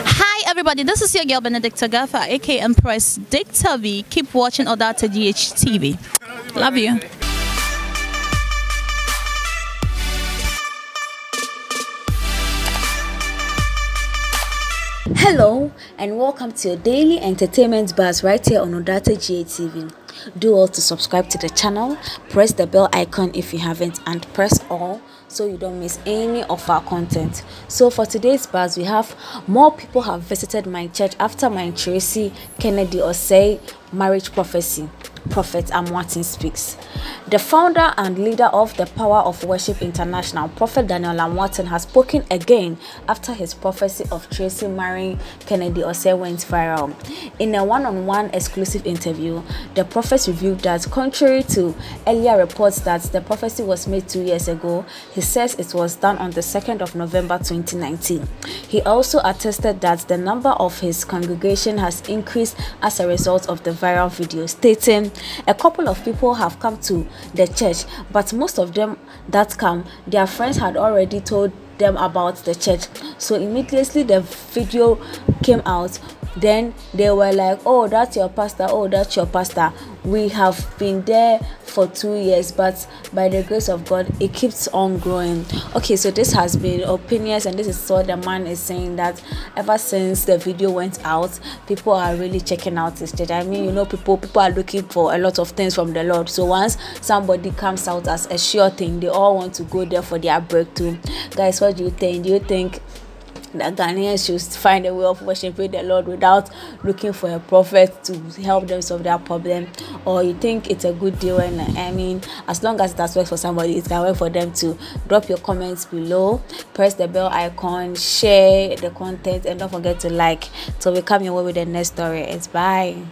Hi everybody, this is your girl Benedicta Gaffa, aka Empress Dicta V. Keep watching Odata GH TV. Love you. Hello and welcome to your daily entertainment buzz right here on Odata GH TV. Do all to subscribe to the channel, press the bell icon if you haven't, and press all so you don't miss any of our content. So for today's buzz, we have more people have visited my church after my Tracy Kennedy Osei marriage prophecy. Prophet Amoateng speaks. The founder and leader of the Power of Worship International, Prophet Daniel Amoateng, has spoken again after his prophecy of Tracy marrying Kennedy Osei went viral. In a one-on-one exclusive interview, the prophet revealed that contrary to earlier reports that the prophecy was made 2 years ago, he says it was done on the 2nd of November 2019. He also attested that the number of his congregation has increased as a result of the viral video, stating, "A couple of people have come to the church, but most of them that come, their friends had already told them about the church. So immediately the video came out, then they were like, oh, that's your pastor, oh, that's your pastor. We have been there for 2 years, but by the grace of God, it keeps on growing." Okay, so this has been opinions, and this is what the man is saying, that ever since the video went out, people are really checking out his church. I mean, you know, people are looking for a lot of things from the Lord. So once somebody comes out as a sure thing, they all want to go there for their breakthrough. Guys, what do you think? Do you think that Ghanaians should find a way of worshiping the Lord without looking for a prophet to help them solve their problem? Or you think it's a good deal? And I mean, as long as it has worked for somebody, it can work for them too. Drop your comments below, press the bell icon, share the content, and don't forget to like. So we come your way with the next story. It's bye.